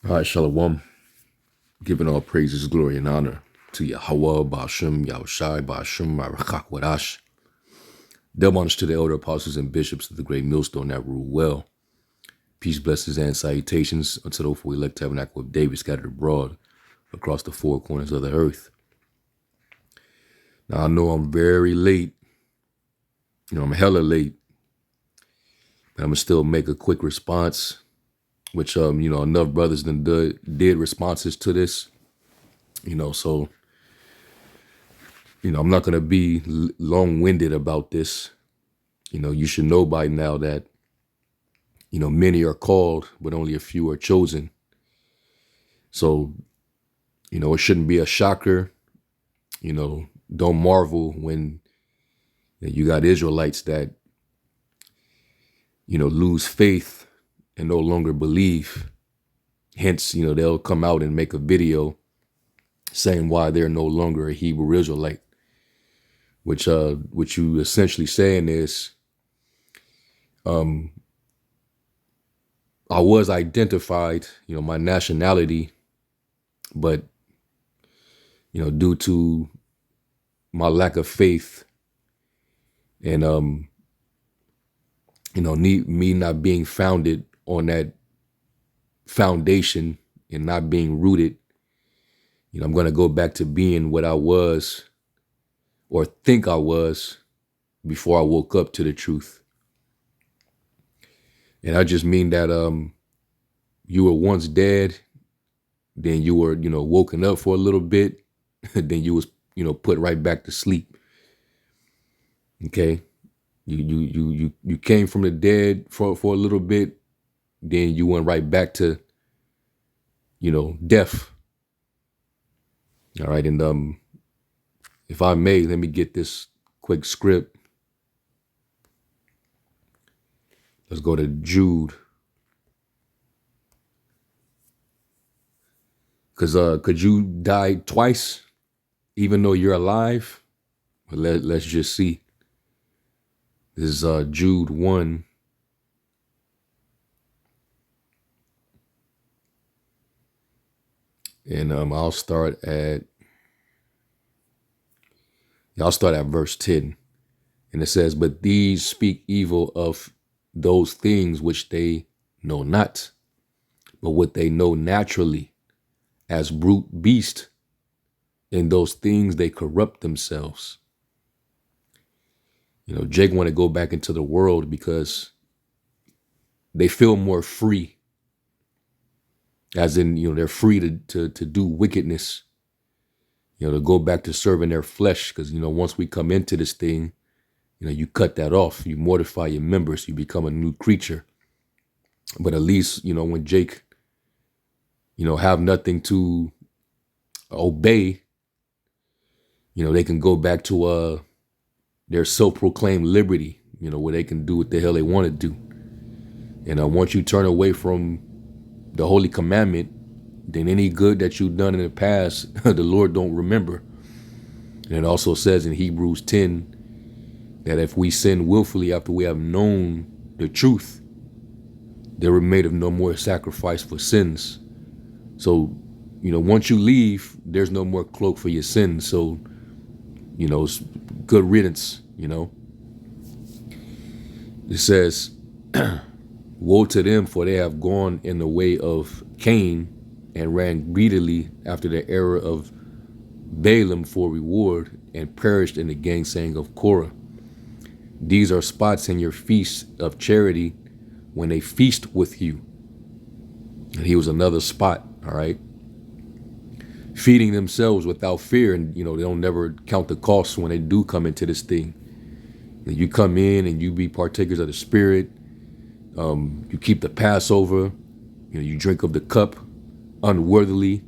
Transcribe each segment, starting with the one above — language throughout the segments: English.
All right, Shalom. Giving all praises, glory, and honor to Yahweh, Ba'ashem, Yahushai, Ba'ashem, Marachak, Wadash. Double honors to the elder apostles and bishops of the great millstone that rule well. Peace, blessings, and salutations unto the hopeful elect tabernacle of David scattered abroad across the four corners of the earth. Now, I know I'm very late. I'm hella late. But I'm going to still make a quick response, which, enough brothers did responses to this. So, I'm not going to be long-winded about this. You should know by now that, many are called, but only a few are chosen. So, it shouldn't be a shocker. Don't marvel when you got Israelites that, lose faith and no longer believe. Hence, they'll come out and make a video saying why they're no longer a Hebrew Israelite. Which you essentially saying is, I was identified, my nationality, but, due to my lack of faith and, me not being founded on that foundation and not being rooted, I'm going to go back to being what I was or think I was before I woke up to the truth. And I just mean that you were once dead, then you were, woken up for a little bit, then you was, put right back to sleep. Okay? You came from the dead for a little bit, then you went right back to, death. All right, and if I may, let me get this quick script. Let's go to Jude. Because could you die twice, even though you're alive? Let's just see. This is Jude 1. And I'll start at verse 10. And it says, "But these speak evil of those things which they know not, but what they know naturally, as brute beasts. In those things they corrupt themselves." Jake want to go back into the world because they feel more free. As in, they're free to do wickedness. To go back to serving their flesh. Because, once we come into this thing, you cut that off. You mortify your members. You become a new creature. But at least, when Jake, have nothing to obey, they can go back to their self-proclaimed liberty, where they can do what the hell they want to do. And once you turn away from the holy commandment, then any good that you've done in the past, the Lord don't remember. And it also says in Hebrews 10 that if we sin willfully after we have known the truth, they were made of no more sacrifice for sins. So, once you leave, there's no more cloak for your sins. So, it's good riddance, It says, "Woe to them, for they have gone in the way of Cain and ran greedily after the error of Balaam for reward and perished in the gainsaying of Korah. These are spots in your feast of charity when they feast with you." And he was another spot, all right? Feeding themselves without fear, and, they don't never count the costs when they do come into this thing. And you come in and you be partakers of the Spirit. You keep the Passover. You drink of the cup unworthily.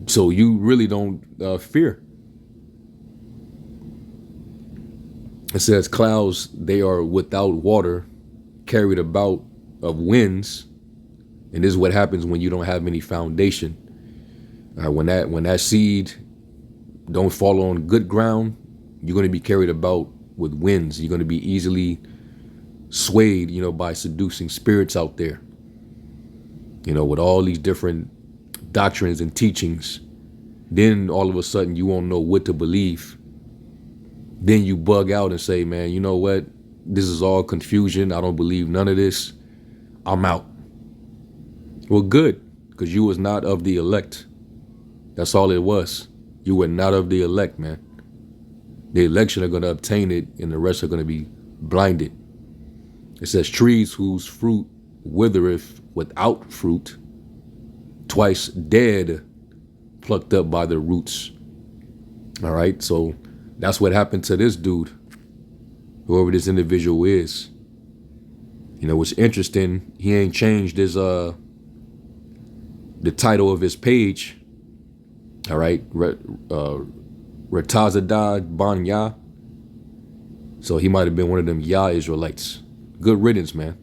So you really don't fear. It says, "Clouds, they are without water, carried about of winds." And this is what happens when you don't have any foundation. When that seed don't fall on good ground, you're going to be carried about with winds. You're going to be easily swayed, by seducing spirits out there, with all these different doctrines and teachings. Then all of a sudden you won't know what to believe. Then you bug out and say, man, you know what? This is all confusion. I don't believe none of this. I'm out. Well, good, because you was not of the elect. That's all it was. You were not of the elect, man. The election are going to obtain it, and the rest are going to be blinded. It says, trees whose fruit withereth without fruit, twice dead, plucked up by the roots. All right, so that's what happened to this dude, whoever this individual is. What's interesting, he ain't changed his the title of his page. All right, Retazadad Ban Yah. So he might have been one of them Yah Israelites. Good riddance, man.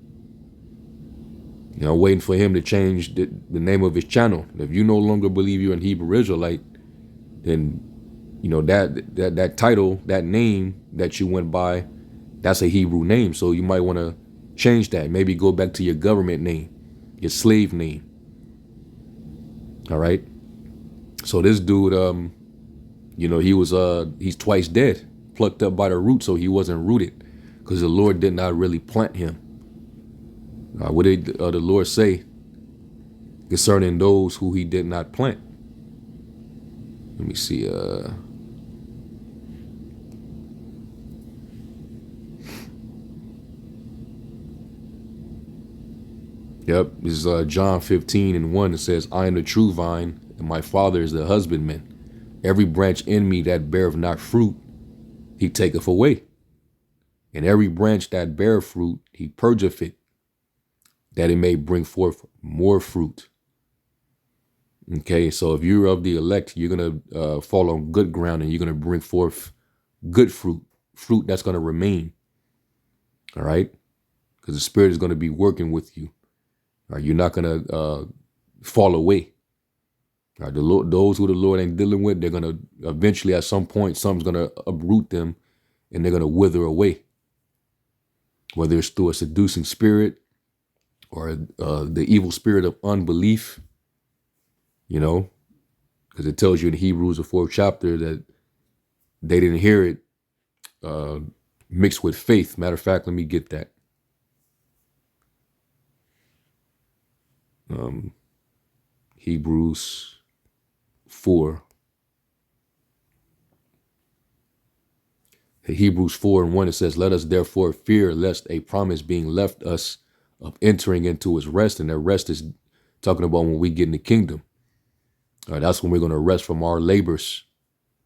Waiting for him to change the name of his channel. If you no longer believe you're an Hebrew Israelite, then that title, that name that you went by, that's a Hebrew name. So you might want to change that. Maybe go back to your government name, your slave name. All right. So this dude, he's twice dead, plucked up by the root. So he wasn't rooted, because the Lord did not really plant him. What did the Lord say concerning those who he did not plant? Let me see. Yep, this is John 15:1. It says, I am the true vine, and my Father is the husbandman. Every branch in me that beareth not fruit, he taketh away. And every branch that beareth fruit, he purgeth it, that it may bring forth more fruit. Okay, so if you're of the elect, you're going to fall on good ground, and you're going to bring forth good fruit that's going to remain. All right, because the Spirit is going to be working with you. All right, you're not going to fall away. All right, those who the Lord ain't dealing with, they're going to eventually, at some point, something's going to uproot them, and they're going to wither away. Whether it's through a seducing spirit or the evil spirit of unbelief, because it tells you in Hebrews, the 4th chapter, that they didn't hear it mixed with faith. Matter of fact, let me get that. Hebrews 4. Hebrews 4:1, it says, let us therefore fear lest a promise being left us of entering into his rest. And that rest is talking about when we get in the kingdom. That's when we're going to rest from our labors.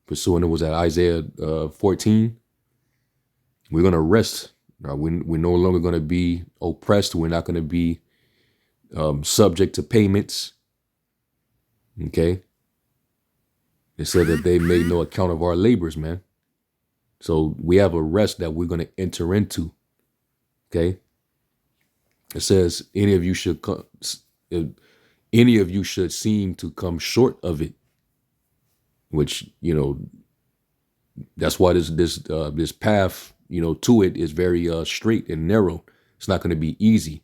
Pursuing it was at Isaiah 14. We're going to rest. We're no longer going to be oppressed. We're not going to be subject to payments. Okay. It said that they made no account of our labors, man. So we have a rest that we're going to enter into. Okay. It says any of you should seem to come short of it, which, that's why this path, to it is very straight and narrow. It's not going to be easy.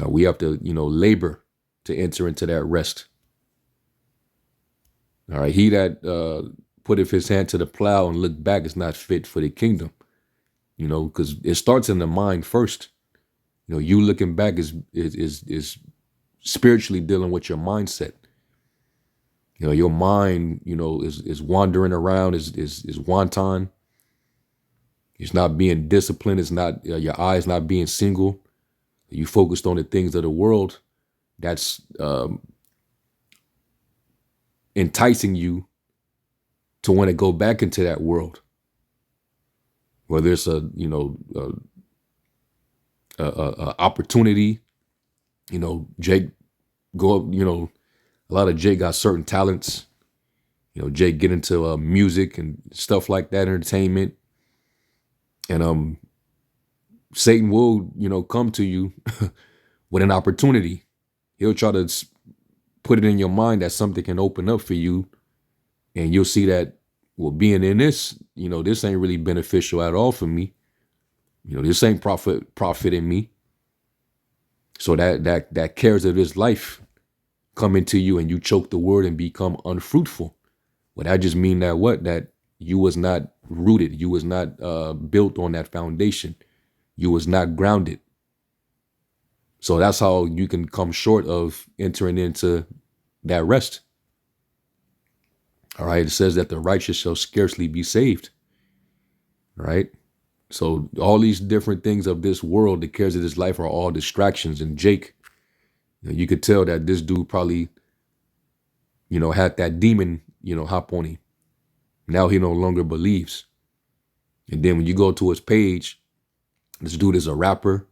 We have to, labor to enter into that rest. All right. He that putteth his hand to the plow and look back is not fit for the kingdom, because it starts in the mind first. You looking back is spiritually dealing with your mindset. Your mind, is wandering around, is wanton. It's not being disciplined. It's not, your eyes not being single. You focused on the things of the world. That's enticing you to want to go back into that world. Whether it's a opportunity, Jake go up, a lot of Jake got certain talents. Jake get into music and stuff like that, entertainment. And Satan will, come to you with an opportunity. He'll try to put it in your mind that something can open up for you. And you'll see that, well, being in this, this ain't really beneficial at all for me. This ain't profiting me. So that cares of this life come into you and you choke the word and become unfruitful. Well, that just mean that what? That you was not rooted. You was not built on that foundation. You was not grounded. So that's how you can come short of entering into that rest. All right. It says that the righteous shall scarcely be saved. All right. So all these different things of this world, the cares of this life are all distractions. And Jake, you could tell that this dude probably, had that demon, hop on him. Now he no longer believes. And then when you go to his page, this dude is a rapper.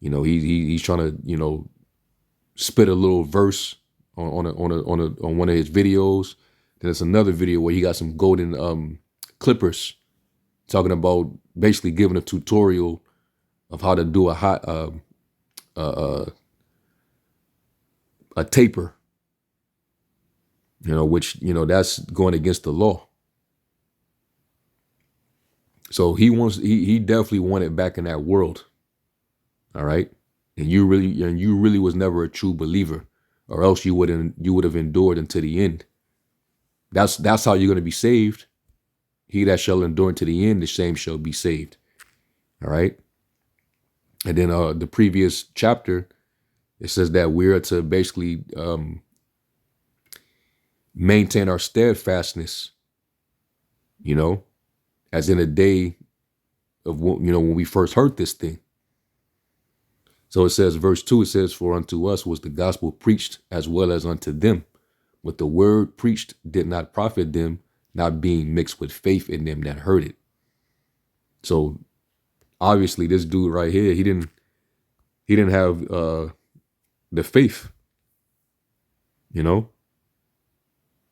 He's trying to, spit a little verse on one of his videos. Then there's another video where he got some golden clippers talking about basically giving a tutorial of how to do a taper. Which that's going against the law. So he definitely wanted back in that world. All right. And you really was never a true believer, or else you would have endured until the end. That's how you're going to be saved. He that shall endure to the end, the same shall be saved. All right. And then the previous chapter, it says that we're to basically maintain our steadfastness, as in a day of, when we first heard this thing. So it says, verse 2, it says, for unto us was the gospel preached as well as unto them. But the word preached did not profit them, not being mixed with faith in them that heard it. So obviously this dude right here, he didn't have the faith,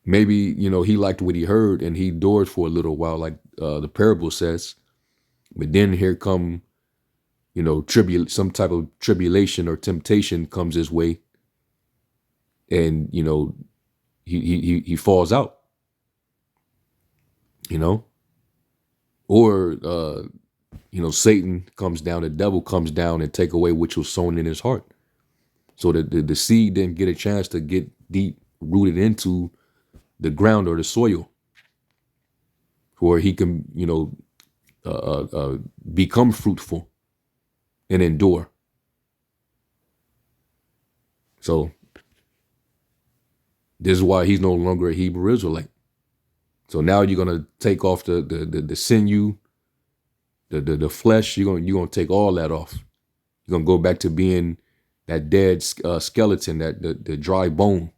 Maybe, he liked what he heard and he endured for a little while, like the parable says. But then here come, some type of tribulation or temptation comes his way, and he falls out, or Satan comes down, the devil comes down and take away which was sown in his heart. So the seed didn't get a chance to get deep rooted into the ground or the soil, where he can become fruitful and endure. So this is why he's no longer a Hebrew Israelite. So now you're gonna take off the sinew, the flesh. You're gonna take all that off. You're gonna go back to being that dead skeleton, that the dry bone.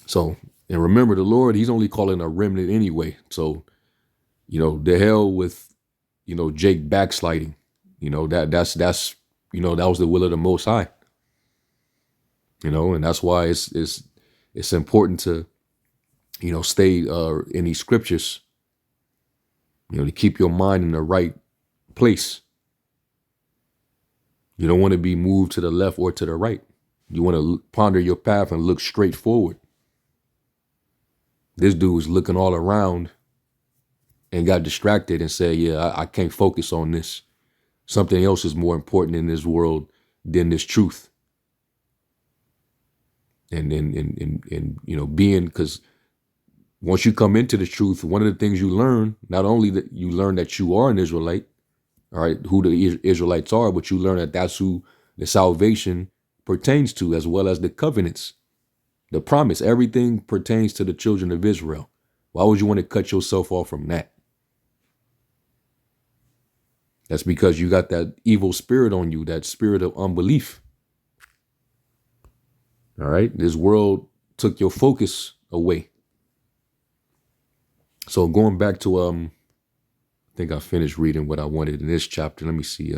So, and remember, the Lord, he's only calling a remnant anyway. So, the hell with, Jake backsliding. That's that was the will of the Most High. And that's why it's important to, stay in these scriptures, to keep your mind in the right place. You don't want to be moved to the left or to the right. You want to ponder your path and look straight forward. This dude was looking all around and got distracted and said, yeah, I can't focus on this. Something else is more important in this world than this truth. And being, because once you come into the truth, one of the things you learn, not only that you learn that you are an Israelite, all right, who the Israelites are, but you learn that that's who the salvation pertains to, as well as the covenants, the promise. Everything pertains to the children of Israel. Why would you want to cut yourself off from that? That's because you got that evil spirit on you, that spirit of unbelief. All right. This world took your focus away. So going back to, I think I finished reading what I wanted in this chapter. Let me see.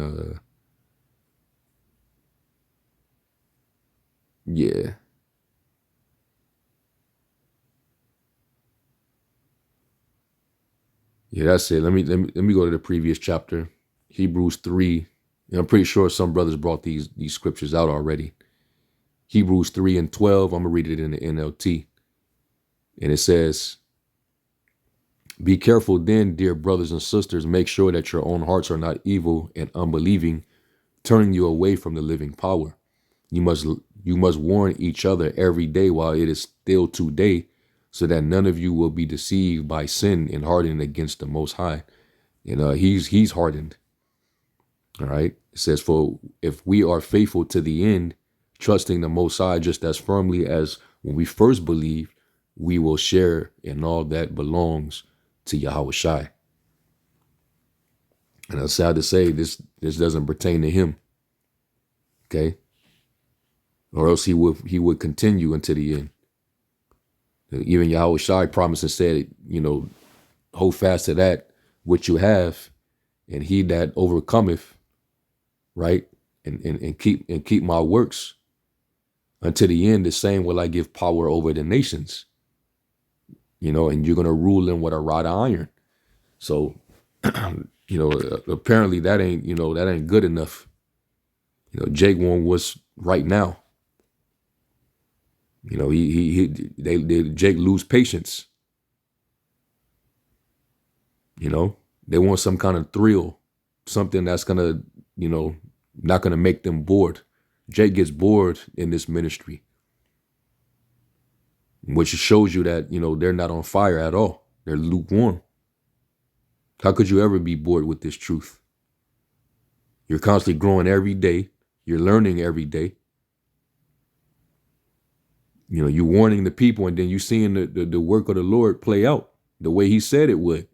Yeah. Yeah, that's it. Let me go to the previous chapter, Hebrews 3. And I'm pretty sure some brothers brought these scriptures out already. Hebrews 3:12. I'm gonna read it in the NLT. And it says, Be careful then, dear brothers and sisters, make sure that your own hearts are not evil and unbelieving, turning you away from the living power. You must you must warn each other every day while it is still today, so that none of you will be deceived by sin and hardened against the Most High. And he's hardened. All right. It says, for if we are faithful to the end, trusting the Most High just as firmly as when we first believed, we will share in all that belongs to Yahweh Shai. And it's sad to say this doesn't pertain to him. Okay. Or else he would continue until the end. Even Yahweh Shai promised and said, hold fast to that which you have, and he that overcometh, right, and keep my works until the end, the same will I give power over the nations. And you're gonna rule them with a rod of iron. So, apparently that ain't good enough. Jake won what's right now. Jake lose patience. They want some kind of thrill, something that's gonna, not gonna make them bored. Jake gets bored in this ministry, which shows you that, they're not on fire at all. They're lukewarm. How could you ever be bored with this truth? You're constantly growing every day. You're learning every day. You're warning the people, and then you seeing the work of the Lord play out the way he said it would.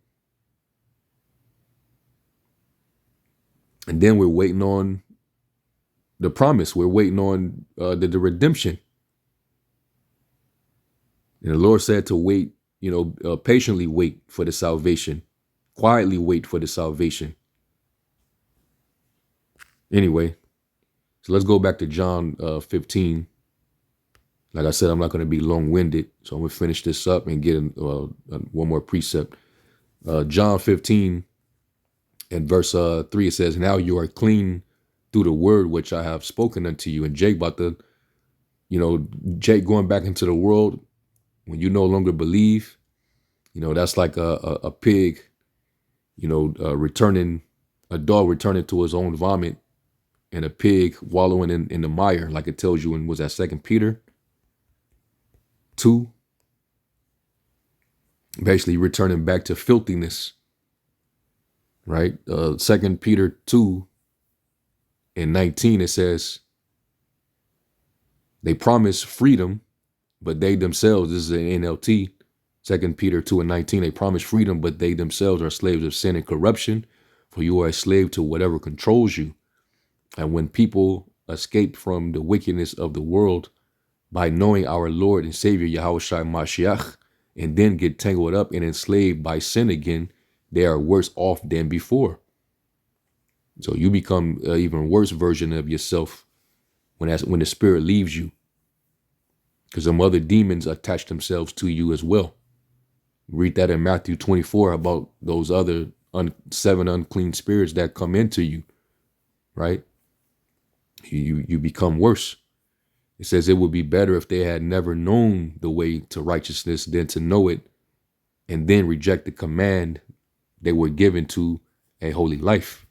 And then we're waiting on the promise. We're waiting on the redemption. And the Lord said to wait, patiently wait for the salvation. Quietly wait for the salvation. Anyway, so let's go back to John 15. Like I said, I'm not going to be long-winded, so I'm going to finish this up and get one more precept. John 15 and verse 3, it says, now you are clean through the word which I have spoken unto you. And Jake Jake going back into the world when you no longer believe, that's like a pig, a dog returning to his own vomit, and a pig wallowing in the mire, like it tells you in, was that 2 Peter 2? Basically returning back to filthiness, right? 2 Peter 2 and 19, it says, they promise freedom, but they themselves, this is an NLT, 2 Peter 2 and 19, they promise freedom, but they themselves are slaves of sin and corruption, for you are a slave to whatever controls you. And when people escape from the wickedness of the world by knowing our Lord and Savior Yahweh Shai Mashiach, and then get tangled up and enslaved by sin again, they are worse off than before. So you become an even worse version of yourself when the spirit leaves you, because some other demons attach themselves to you as well. Read that in Matthew 24 about those other 7 unclean spirits that come into you, right? You become worse. It says it would be better if they had never known the way to righteousness than to know it and then reject the command they were given to a holy life.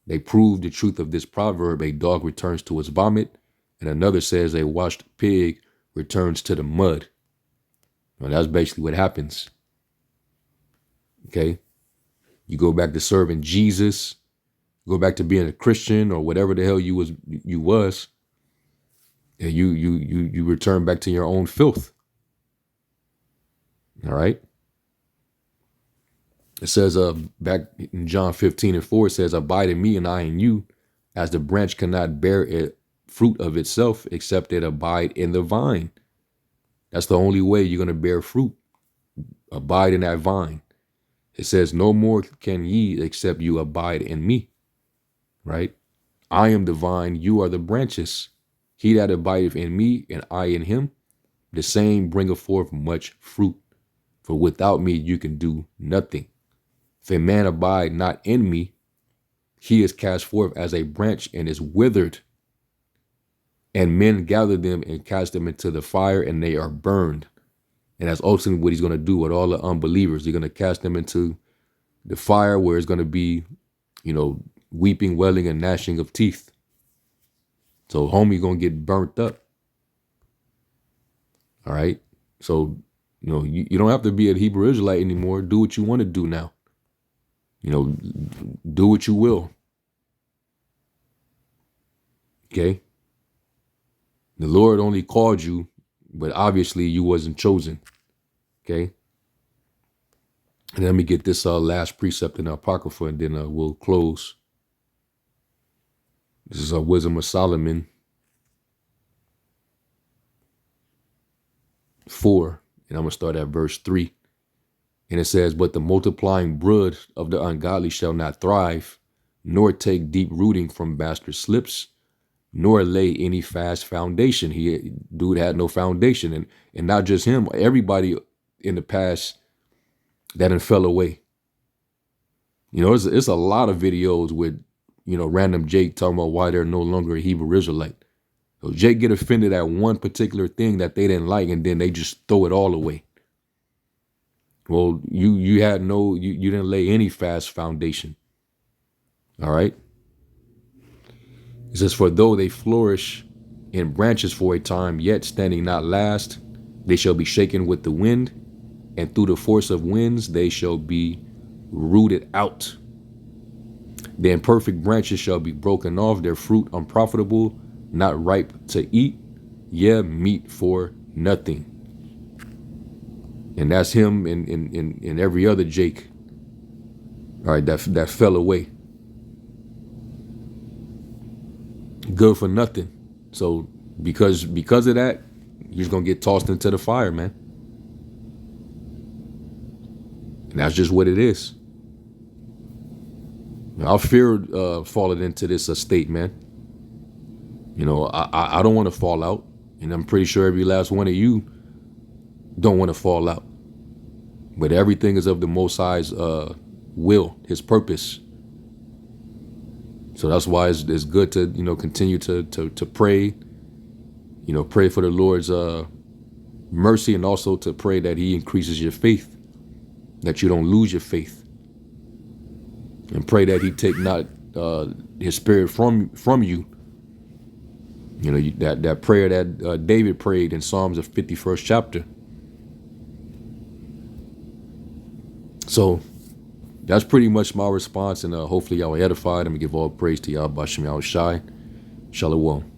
They prove the truth of this proverb: a dog returns to its vomit, and another says a washed pig returns to the mud. Well, that's basically what happens. Okay? You go back to serving Jesus, go back to being a Christian or whatever the hell you was, and you return back to your own filth. All right? It says back in John 15 and 4, it says, abide in me and I in you, as the branch cannot bear fruit of itself except it abide in the vine. That's the only way you're going to bear fruit. Abide in that vine. It says, no more can ye except you abide in me. Right? I am the vine, you are the branches. He that abideth in me and I in him, the same bringeth forth much fruit. For without me you can do nothing. If a man abide not in me, he is cast forth as a branch and is withered. And men gather them and cast them into the fire, and they are burned. And that's ultimately what he's going to do with all the unbelievers. He's going to cast them into the fire where it's going to be, weeping, wailing, and gnashing of teeth. So homie going to get burnt up. All right. So, you don't have to be a Hebrew Israelite anymore. Do what you want to do now. Do what you will. Okay. The Lord only called you, but obviously you wasn't chosen. Okay. And let me get this last precept in the Apocrypha, and then we'll close. This is Wisdom of Solomon 4, and I'm going to start at verse 3. And it says, but the multiplying brood of the ungodly shall not thrive, nor take deep rooting from bastard slips, nor lay any fast foundation. Dude had no foundation. And not just him, everybody in the past that done fell away. It's a lot of videos with, random Jake talking about why they're no longer a Hebrew Israelite. So Jake get offended at one particular thing that they didn't like, and then they just throw it all away. Well, you didn't lay any fast foundation. All right. It says, for though they flourish in branches for a time, yet standing not last, they shall be shaken with the wind, and through the force of winds they shall be rooted out. The imperfect branches shall be broken off, their fruit unprofitable, not ripe to eat, meat for nothing. And that's him and every other Jake, all right, that fell away. Good for nothing. So because of that, you're just gonna get tossed into the fire, man. And that's just what it is. I fear falling into this state, man. I don't want to fall out, and I'm pretty sure every last one of you don't want to fall out. But everything is of the Most High's will, His purpose. So that's why it's good to continue to pray. Pray for the Lord's mercy, and also to pray that He increases your faith, that you don't lose your faith, and pray that He take not His Spirit from you. That prayer that David prayed in Psalms of 51st chapter. So that's pretty much my response, and hopefully y'all were edified. I'm going to give all praise to y'all, Bashem Yahushai. Shalom.